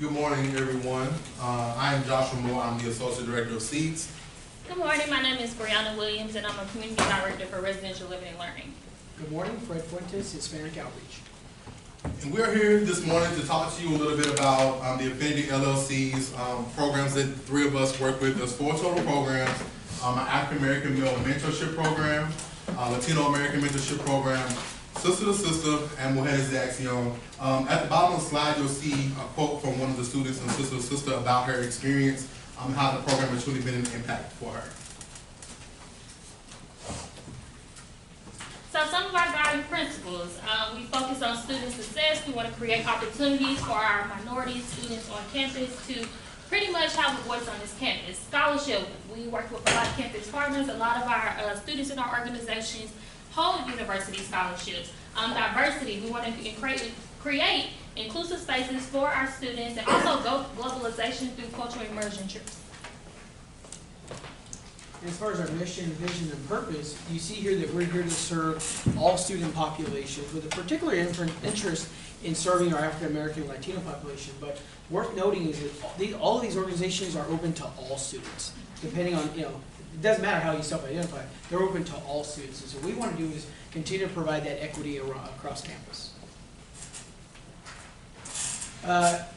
Good morning, everyone. I am Joshua Moore. I'm the Associate Director of SEEDS. Good morning, my name is Brianna Williams and I'm a Community Director for Residential Living and Learning. Good morning, Fred Fuentes, Hispanic Outreach. And we're here this morning to talk to you a little bit about the Affinity LLC's programs that three of us work with. There's 4 total programs: an African American Male Mentorship Program, Latino American Mentorship Program, Sister to Sister, and Mujeres de Acción. At the bottom of the slide, you'll see a quote from one of the students in Sister to Sister about her experience, how the program has truly been an impact for her. So some of our guiding principles, we focus on student success. We want to create opportunities for our minority students on campus to pretty much have a voice on this campus. Scholarship, we work with a lot of campus partners. A lot of our students in our organizations hold university scholarships. Diversity, we want to create inclusive spaces for our students, and also globalization through cultural immersion trips. As far as our mission, vision, and purpose, you see here that we're here to serve all student populations with a particular interest in serving our African American and Latino population. But worth noting is that all of these organizations are open to all students, depending on, it doesn't matter how you self-identify, they're open to all students. And so what we want to do is continue to provide that equity across campus.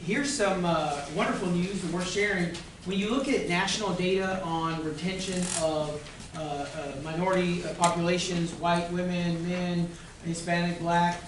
Here's some wonderful news that we're sharing. When you look at national data on retention of minority populations, white women, men, Hispanic, Black,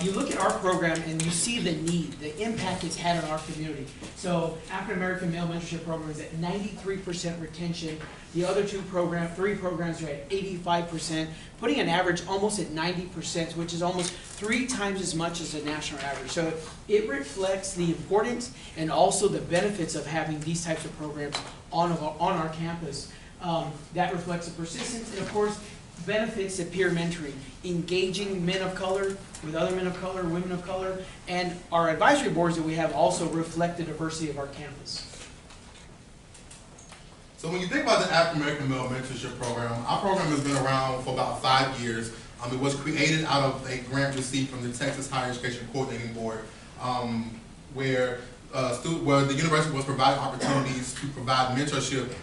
you look at our program and you see the need, the impact it's had on our community. So African American Male Mentorship Program is at 93% retention. The other three programs are at 85%, putting an average almost at 90%, which is almost 3 times as much as the national average. So it reflects the importance and also the benefits of having these types of programs on our campus. That reflects the persistence and, of course, benefits of peer mentoring, engaging men of color with other men of color, women of color, and our advisory boards that we have also reflect the diversity of our campus. So when you think about the African American Male Mentorship Program, our program has been around for about 5 years. It was created out of a grant received from the Texas Higher Education Coordinating Board, where the university was providing opportunities to provide mentorship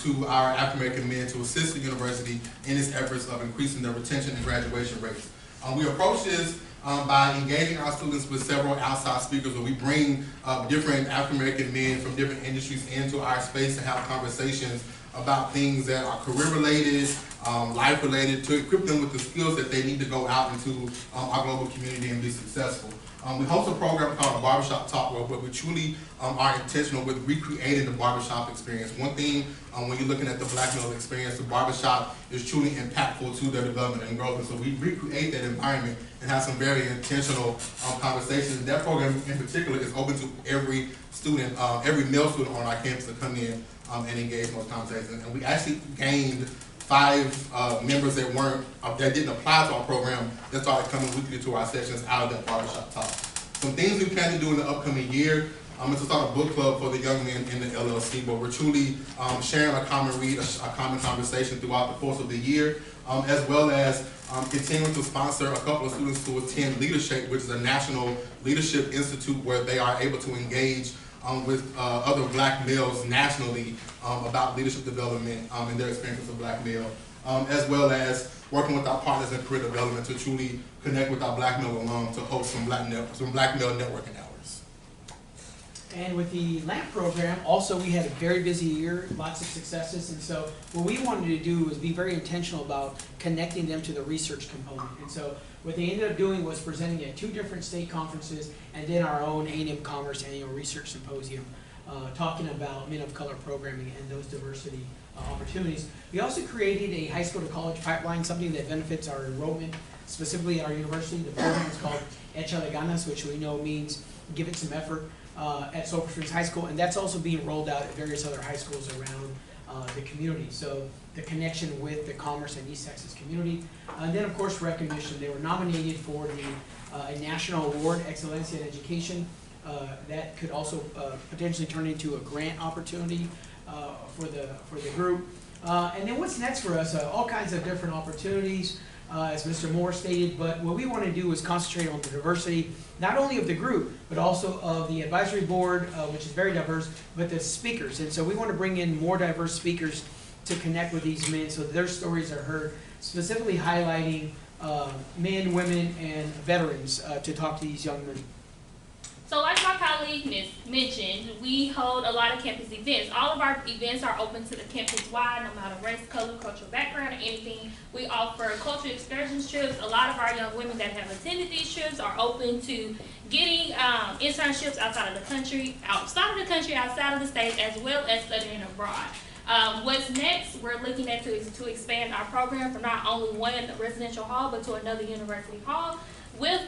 to our African American men to assist the university in its efforts of increasing their retention and graduation rates. We approach this by engaging our students with several outside speakers, where we bring different African American men from different industries into our space to have conversations about things that are career related, life related, to equip them with the skills that they need to go out into our global community and be successful. We host a program called Barbershop Talk, where we truly are intentional with recreating the barbershop experience. One thing, when you're looking at the Black male experience, the barbershop is truly impactful to their development and growth. And so we recreate that environment and have some very intentional conversations. And that program in particular is open to every student, every male student on our campus to come in and engage in those conversations. And we actually gained 5 members that didn't apply to our program that started coming weekly to our sessions out of that barbershop talk. Some things we plan to do in the upcoming year is to start a book club for the young men in the LLC, where we're truly sharing a common read, a common conversation throughout the course of the year, as well as continuing to sponsor a couple of students to attend Leadership, which is a national leadership institute where they are able to engage with other Black males nationally about leadership development and their experience as a Black male, as well as working with our partners in career development to truly connect with our Black male alum to host some Black male networking hours. And with the LAMP program, also we had a very busy year, lots of successes, and so what we wanted to do was be very intentional about connecting them to the research component. And so what they ended up doing was presenting at 2 different state conferences and then our own A&M Commerce Annual Research Symposium, talking about men of color programming and those diversity opportunities. We also created a high school to college pipeline, something that benefits our enrollment, specifically at our university. The program is called Échale Ganas, which we know means give it some effort, at Sulphur Springs High School, and that's also being rolled out at various other high schools around the community. So the connection with the Commerce and East Texas community. And then, of course, recognition. They were nominated for the a national award, Excelencia in Education. That could also potentially turn into a grant opportunity for the group. And then what's next for us? All kinds of different opportunities. as Mr. Moore stated, but what we want to do is concentrate on the diversity, not only of the group, but also of the advisory board, which is very diverse, but the speakers. And so we want to bring in more diverse speakers to connect with these men so that their stories are heard, specifically highlighting men, women, and veterans to talk to these young men. So like my colleague mentioned, we hold a lot of campus events. All of our events are open to the campus wide, no matter race, color, cultural background, or anything. We offer cultural excursion trips. A lot of our young women that have attended these trips are open to getting internships outside of the country, outside of the state, as well as studying abroad. What's next, we're looking at to expand our program from not only one residential hall, but to another university hall, with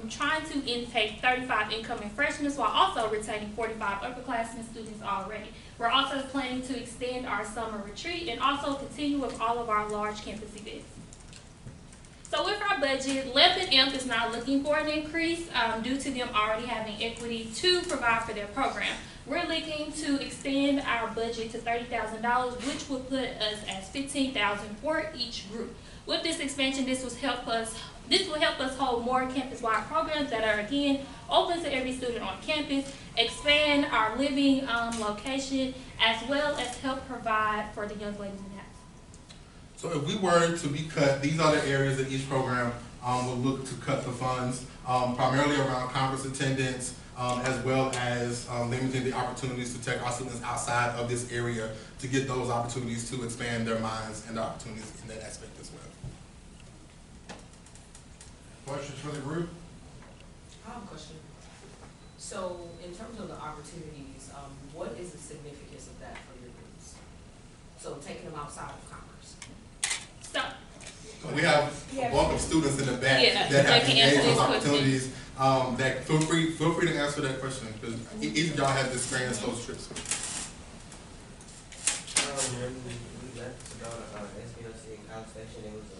trying to intake 35 incoming freshmen while also retaining 45 upperclassmen students already. We're also planning to extend our summer retreat and also continue with all of our large campus events. So with our budget, LEP and IMP is now looking for an increase due to them already having equity to provide for their program. We're looking to extend our budget to $30,000, which will put us at $15,000 for each group. With this expansion, this will help us hold more campus-wide programs that are, again, open to every student on campus, expand our living location, as well as help provide for the young ladies in the house. So if we were to be cut, these are the areas that each program will look to cut the funds, primarily around conference attendance, as well as limiting the opportunities to take our students outside of this area to get those opportunities to expand their minds and opportunities in that aspect as well. Questions for the group? I have a question. So, in terms of the opportunities, what is the significance of that for your groups? So, taking them outside of commerce. So We have a bulk of students in the back Yeah, that have they can engaged answer those this opportunities. That feel free to answer that question because each of y'all have experienced those trips. When we left to go to SBLC in College Station, it was a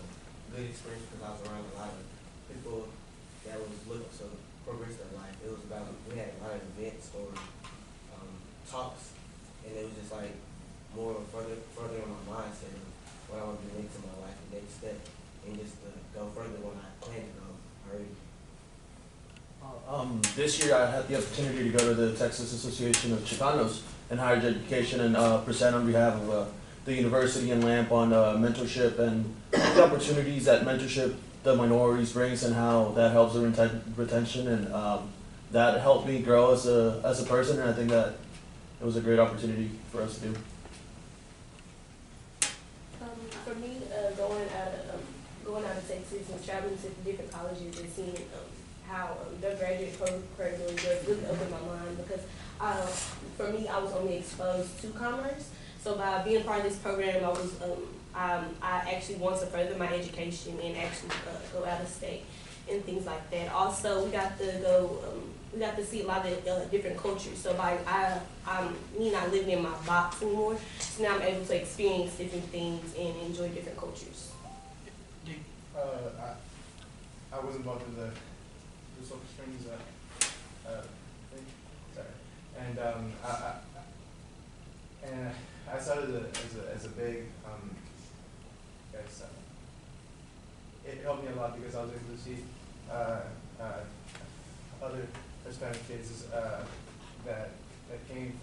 good experience because I was around a lot of people that was looking to progress their life. It was about, we had a lot of events or talks, and it was just like more further in my mindset of what I want to do into my life, the next step, and just to go further when I plan to go already. This year I had the opportunity to go to the Texas Association of Chicanos in Higher Education and present on behalf of the university and LAMP on mentorship and the opportunities that mentorship the minorities brings and how that helps the retention, and that helped me grow as a person, and I think that it was a great opportunity for us to do. For me, going out of Texas and traveling to different colleges and seeing how their graduate program does really opened my mind because for me, I was only exposed to commerce. So by being part of this program, I actually want to further my education and actually go out of state and things like that. Also, we got to see a lot of different cultures. So I'm not living in my box anymore. So now I'm able to experience different things and enjoy different cultures. I was involved in the Soap Springs thing. Sorry, and I saw it as a big. It helped me a lot because I was able to see other Hispanic kids that came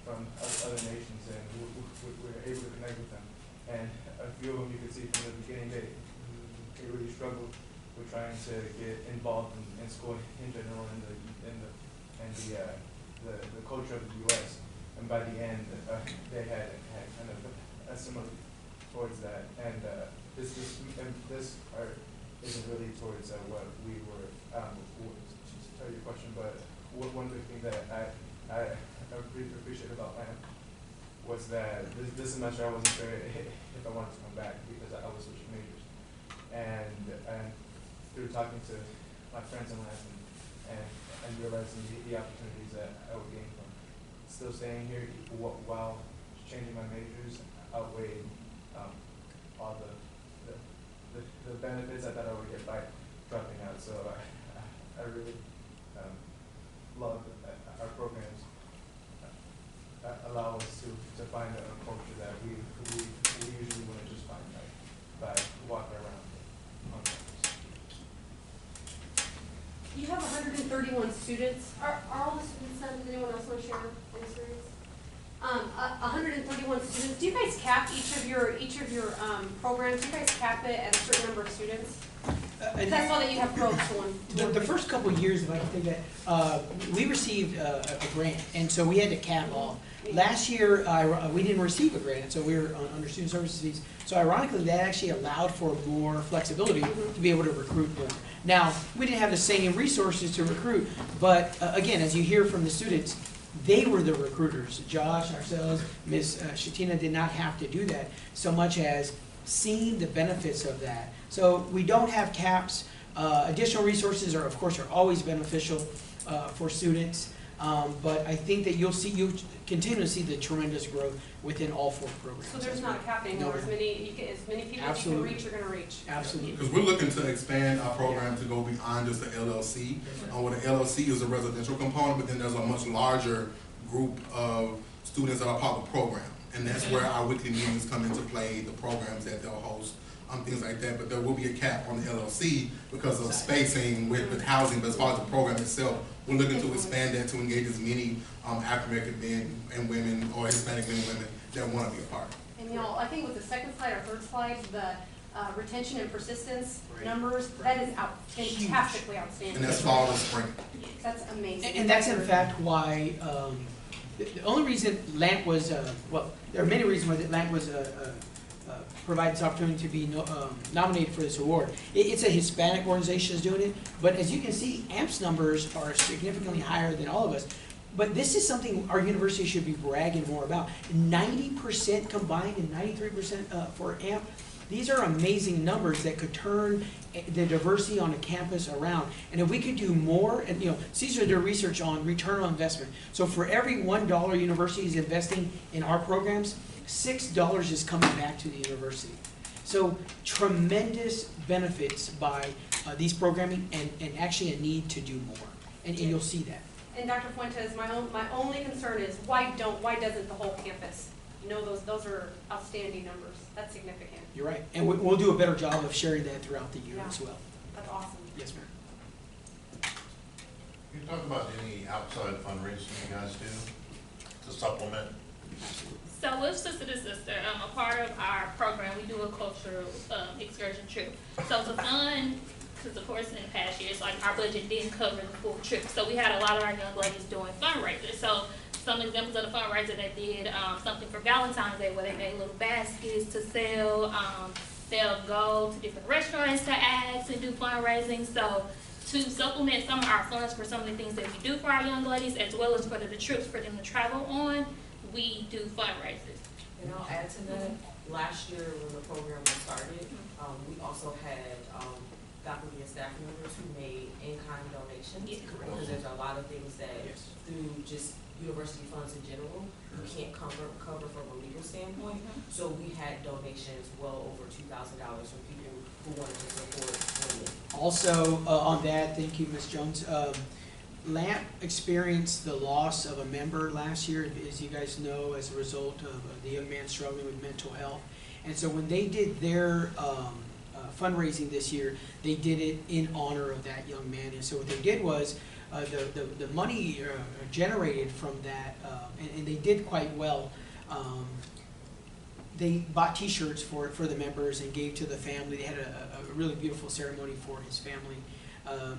from other nations, and we were able to connect with them. And a few of them, you could see from the beginning, they really struggled with trying to get involved in school in general and the culture of the U.S. And by the end, they had kind of assimilated towards that. And this isn't really towards what we were. To tell your question, but one big thing that I appreciate about LAMP was that this semester I wasn't sure if I wanted to come back because I was switching majors, and through talking to my friends in LAMP and realizing the opportunities that I would gain from still staying here while changing my majors outweighed all the benefits I thought I would get by dropping out. So I really love our programs allow us to find a culture that we usually wouldn't just find by walking around. You have 131 students. Are all the students done? Does anyone else want to share an experience? 131 students. Do you guys cap each of your programs? Do you guys cap it at a certain number of students? That's all that you have growth on. The first couple of years, if I can think that, we received a grant, and so we had to cap all. Last year, we didn't receive a grant, so we were under student services fees. So ironically, that actually allowed for more flexibility to be able to recruit more. Now, we didn't have the same resources to recruit, but again, as you hear from the students, they were the recruiters. Josh, ourselves, Ms. Shatina did not have to do that so much as seeing the benefits of that. So we don't have caps. Additional resources are, of course, are always beneficial for students. But I think that you'll continue to see the tremendous growth within all 4 programs. So there's not a cap anymore. No. As many people Absolutely. as you can reach, you're going to reach. Absolutely. Because we're looking to expand our program to go beyond just the LLC. Where the LLC is a residential component, but then there's a much larger group of students that are part of the program. And that's where our weekly meetings come into play, the programs that they'll host, things like that. But there will be a cap on the LLC because of spacing with housing. But as far as the program itself, we're looking to expand that to engage as many African-American men and women or Hispanic men and women that want to be a part. And y'all, I think with the second slide or third slide, the retention and persistence numbers, that is fantastically outstanding. And that's fall and spring. That's amazing. And that's in fact why the only reason LAMP was, well, there are many reasons why LAMP was provided this opportunity to be nominated for this award. It's a Hispanic organization that's doing it, but as you can see, AMP's numbers are significantly higher than all of us. But this is something our university should be bragging more about. 90% combined and 93% for AMP. These are amazing numbers that could turn the diversity on a campus around. And if we could do more, and Caesar did research on return on investment. So for every $1 university is investing in our programs, $6 is coming back to the university. So tremendous benefits by these programming and actually a need to do more. And you'll see that. And Dr. Fuentes, my only concern is why doesn't the whole campus? Those are outstanding numbers. That's significant. You're right. And we'll do a better job of sharing that throughout the year as well. That's awesome. Yes, ma'am. Can you talk about any outside fundraising you guys do to supplement? So with Sister to Sister, a part of our program, we do a cultural excursion trip. So to fund, because of course in the past years, like our budget didn't cover the full trip. So we had a lot of our young ladies doing fundraisers. So some examples of the fundraiser that did something for Valentine's Day, where they made little baskets to sell. They'll go to different restaurants to ask and do fundraising. So to supplement some of our funds for some of the things that we do for our young ladies, as well as for the trips for them to travel on, we do fundraisers. And I'll add to that, last year when the program was started, we also had faculty and staff members who made in-kind donations. Yes. Because there's a lot of things that through just university funds in general, we can't cover from a legal standpoint. So we had donations well over $2,000 from people who wanted to support women. Also, on that, thank you, Ms. Jones. LAMP experienced the loss of a member last year, as you guys know, as a result of the young man struggling with mental health. And so when they did their fundraising this year, they did it in honor of that young man. And so what they did was the money generated from that, and they did quite well. They bought T-shirts for the members and gave to the family. They had a really beautiful ceremony for his family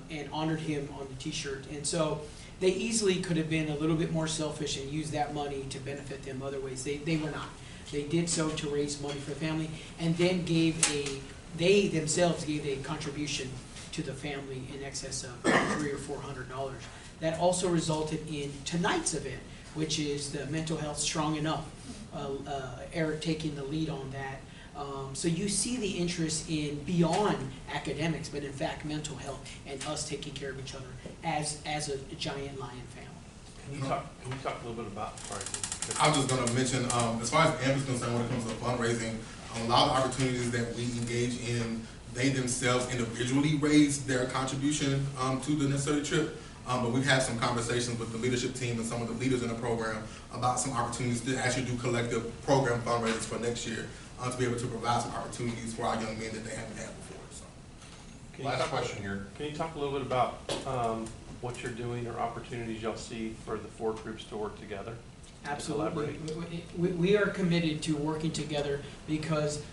and honored him on the T-shirt. And so they easily could have been a little bit more selfish and used that money to benefit them other ways. They were not. They did so to raise money for the family, and then they themselves gave a contribution to the family in excess of $300 or $400. That also resulted in tonight's event, which is the Mental Health Strong Enough. Eric taking the lead on that. So you see the interest in beyond academics, but in fact mental health and us taking care of each other as a giant lion family. Can you talk a little bit about, sorry. I was just going to mention, as far as AMP is concerned, when it comes to fundraising, a lot of opportunities that we engage in, they themselves individually raise their contribution to the necessary trip. But we've had some conversations with the leadership team and some of the leaders in the program about some opportunities to actually do collective program fundraisers for next year to be able to provide some opportunities for our young men that they haven't had before. So. Last question here. Can you talk a little bit about what you're doing or opportunities y'all see for the 4 groups to work together? Absolutely. We are committed to working together because,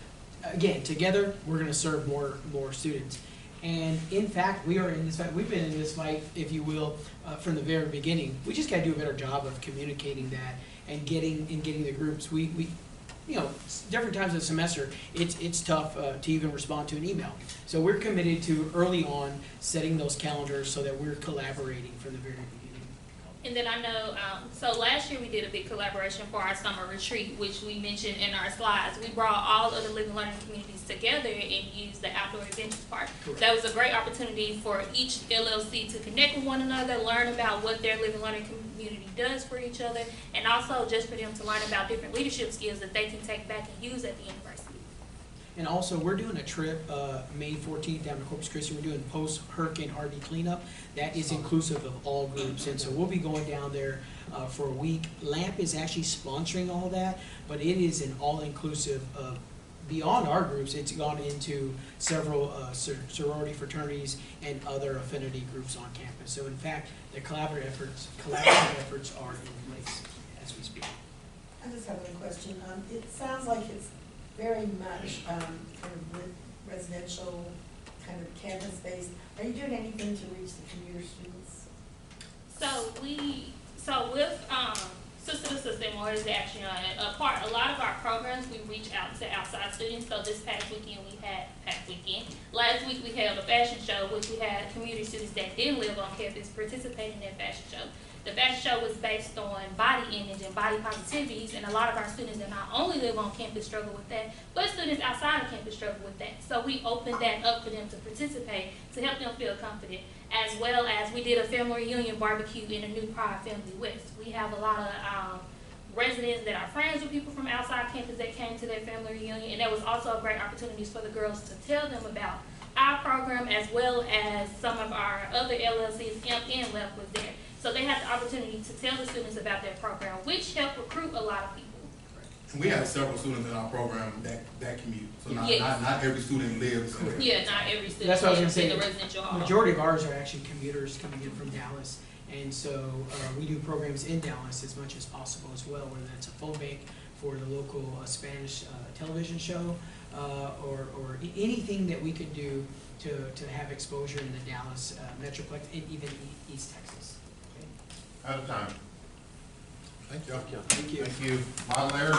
again, together, we're gonna serve more students. And in fact, we are in this fight, we've been in this fight, if you will, from the very beginning. We just gotta do a better job of communicating that and getting the groups. We you know, different times of the semester, it's tough to even respond to an email. So we're committed to early on setting those calendars so that we're collaborating from the very beginning. And then I know, so last year we did a big collaboration for our summer retreat, which we mentioned in our slides. We brought all of the living learning communities together and used the outdoor adventures park. Correct. That was a great opportunity for each LLC to connect with one another, learn about what their living learning community does for each other, and also just for them to learn about different leadership skills that they can take back and use at the university. And also, we're doing a trip, May 14th down to Corpus Christi. We're doing post-Hurricane Harvey cleanup. That is inclusive of all groups, and so we'll be going down there for a week. LAMP is actually sponsoring all that, but it is an all-inclusive, beyond our groups, it's gone into several sorority fraternities and other affinity groups on campus. So in fact, the collaborative efforts are in place as we speak. I just have one question. It sounds like it's very much kind of residential, kind of campus-based. Are you doing anything to reach the commuter students? So with Sister to System, or is the Action a lot of our programs, we reach out to outside students. So this last week we held a fashion show, which we had community students that didn't live on campus participate in that fashion show. The fashion show was based on body image and body positivities, and a lot of our students that not only live on campus struggle with that, but students outside of campus struggle with that. So we opened that up for them to participate, to help them feel confident, as well as we did a family reunion barbecue in a New Pride Family West. We have a lot of residents that are friends with people from outside campus that came to that family reunion, and that was also a great opportunity for the girls to tell them about our program, as well as some of our other LLCs. and LEF was there. So they had the opportunity to tell the students about their program, which helped recruit a lot of people. And we have several students in our program that commute. So not every student lives in there. Yeah, not every student That's what I was gonna lives say. in the residential hall. Majority of ours are actually commuters coming in from Dallas, and so we do programs in Dallas as much as possible as well, whether that's a phone bank for the local Spanish television show, or anything that we can do to have exposure in the Dallas metroplex and even East Texas. Out of time. Thank you. Thank you. Thank you. Moderator?